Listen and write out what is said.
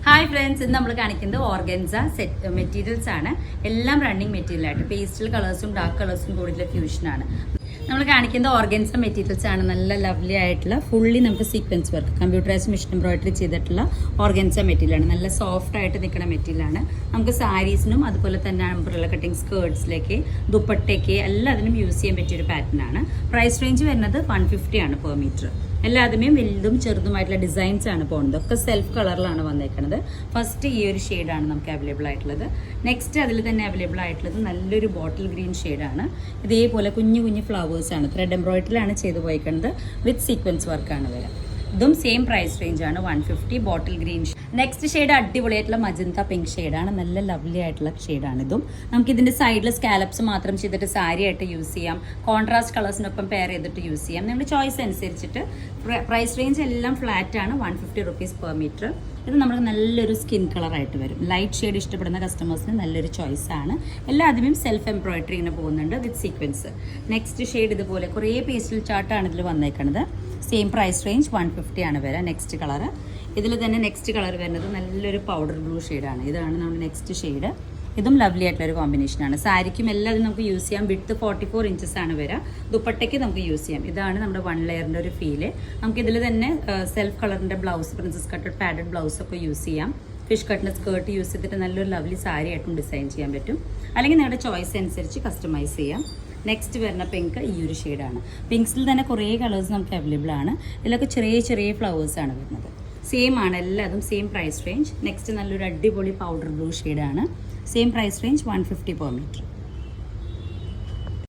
Hi friends, ഇന്ന് നമ്മൾ കാണിക്കുന്നത് ഓർഗൻസ സെറ്റ് മെറ്റീരിയൽസ് ആണ്. എല്ലാം റണ്ണിങ് മെറ്റീരിയൽ ആയിട്ട് പേസ്റ്റൽ കളേഴ്സും ഡാർക്ക് കളേഴ്സും കൂടിയുള്ള ഫ്യൂഷനാണ് നമ്മൾ കാണിക്കുന്നത്. ഓർഗൻസ മെറ്റീരിയൽസ് ആണ്. നല്ല ലവ്ലി ആയിട്ടുള്ള ഫുള്ളി നമുക്ക് sequence work computerise machine embroidery ചെയ്തിട്ടുള്ള ഓർഗൻസ മെറ്റീരിയലാണ്. നല്ല സോഫ്റ്റ് ആയിട്ട് നിൽക്കുന്ന മെറ്റീരിയലാണ്. നമുക്ക് സാരീസിനും അതുപോലെ തന്നെ അംബ്രല്ല കട്ടിങ് സ്കേർട്സിലേക്ക് ദുപ്പട്ടയ്ക്ക് എല്ലാത്തിനും യൂസ് ചെയ്യാൻ പറ്റിയൊരു പാറ്റേൺ ആണ്. പ്രൈസ് റേഞ്ച് വരുന്നത് 150 ആണ് പെർ മീറ്റർ. എല്ലാതുമേ വലുതും ചെറുതുമായിട്ടുള്ള ഡിസൈൻസ് ആണ് പോകുന്നത്. ഒക്കെ സെൽഫ് കളറിലാണ് വന്നേക്കുന്നത്. ഫസ്റ്റ് ഈ ഒരു ഷെയ്ഡാണ് നമുക്ക് അവൈലബിൾ ആയിട്ടുള്ളത്. നെക്സ്റ്റ് അതിൽ തന്നെ അവൈലബിൾ ആയിട്ടുള്ളത് നല്ലൊരു ബോട്ടിൽ ഗ്രീൻ ഷെയ്ഡാണ്. ഇതേപോലെ കുഞ്ഞു കുഞ്ഞു ഫ്ലവേഴ്സ് ആണ്. ത്രെഡ് എംബ്രോയിഡറിയിലാണ് ചെയ്ത് പോയിക്കുന്നത്. വിത്ത് സീക്വൻസ് വർക്കാണ് വരിക. ഇതും സെയിം പ്രൈസ് റേഞ്ച് ആണ് 150. Bottle green. നെക്സ്റ്റ് ഷെയ്ഡ് അടിപൊളിയായിട്ടുള്ള മജന്ത പിങ്ക് ഷെയ്ഡാണ്. നല്ല ലവ്ലി ആയിട്ടുള്ള ഷെയ്ഡാണ് ഇതും. നമുക്ക് ഇതിന്റെ സൈഡിൽ സ്കാലപ്സ് മാത്രം ചെയ്തിട്ട് സാരി ആയിട്ട് യൂസ് ചെയ്യാം. കോൺട്രാസ്റ്റ് കളേഴ്സിനൊപ്പം പെയർ ചെയ്തിട്ട് യൂസ് ചെയ്യാം. നമ്മുടെ ചോയ്സ് അനുസരിച്ചിട്ട്. പ്രൈസ് റേഞ്ച് എല്ലാം ഫ്ലാറ്റ് ആണ്. 150 റുപ്പീസ് പെർ മീറ്റർ. ഇത് നമുക്ക് നല്ലൊരു സ്കിൻ കളറായിട്ട് വരും. ലൈറ്റ് ഷെയ്ഡ് ഇഷ്ടപ്പെടുന്ന കസ്റ്റമേഴ്സിന് നല്ലൊരു ചോയ്സ് ആണ്. എല്ലാത്തിനും സെൽഫ് എംബ്രോയിഡറി ഇങ്ങനെ പോകുന്നുണ്ട് വിത്ത് സീക്വൻസ്. നെക്സ്റ്റ് ഷെയ്ഡ് ഇതുപോലെ കുറേ പേസ്റ്റൽ ചാർട്ടാണ് ഇതിൽ വന്നേക്കുന്നത്. സെയിം പ്രൈസ് റേഞ്ച് 150 ആണ് വരിക. നെക്സ്റ്റ് കളർ ഇതിൽ തന്നെ നെക്സ്റ്റ് കളർ വരുന്നത് നല്ലൊരു പൗഡർ ബ്ലൂ ഷെയ്ഡാണ്. ഇതാണ് നമ്മുടെ നെക്സ്റ്റ് ഷെയ്ഡ്. ഇതും ലവ്ലി ആയിട്ടുള്ള ഒരു കോമ്പിനേഷനാണ്. സാരിക്കും എല്ലാതും നമുക്ക് യൂസ് ചെയ്യാം. വിഡ്ത്ത് 44 ഇഞ്ചസ് ആണ് വരിക. ദുപ്പട്ടയ്ക്ക് നമുക്ക് യൂസ് ചെയ്യാം. ഇതാണ് നമ്മുടെ 1 ലെയറിൻ്റെ ഒരു ഫീല്. നമുക്ക് ഇതിൽ തന്നെ സെൽഫ് കളറിൻ്റെ blouse, princess cutted padded blouse ഒക്കെ യൂസ് ചെയ്യാം. ഫിഷ് കട്ടിൻ്റെ സ്കേർട്ട് യൂസ് ചെയ്തിട്ട് നല്ലൊരു ലവ്ലി സാരി ആയിട്ടും ഡിസൈൻ ചെയ്യാൻ പറ്റും. അല്ലെങ്കിൽ നിങ്ങളുടെ ചോയ്സ് അനുസരിച്ച് കസ്റ്റമൈസ് ചെയ്യാം. നെക്സ്റ്റ് വരുന്ന പിങ്ക് ഈ ഒരു ഷെയ്ഡാണ്. പിങ്ക്സിൽ തന്നെ കുറേ കളേഴ്സ് നമുക്ക് അവൈലബിൾ ആണ്. ഇതിലൊക്കെ ചെറിയ ചെറിയ ഫ്ലവേഴ്സാണ് വരുന്നത്. സെയിം ആണ് എല്ലാതും. Same price range. നെക്സ്റ്റ് നല്ലൊരു അടിപൊളി പൗഡർ ബ്ലൂ ഷെയ്ഡാണ്. Same price range 150 per metre.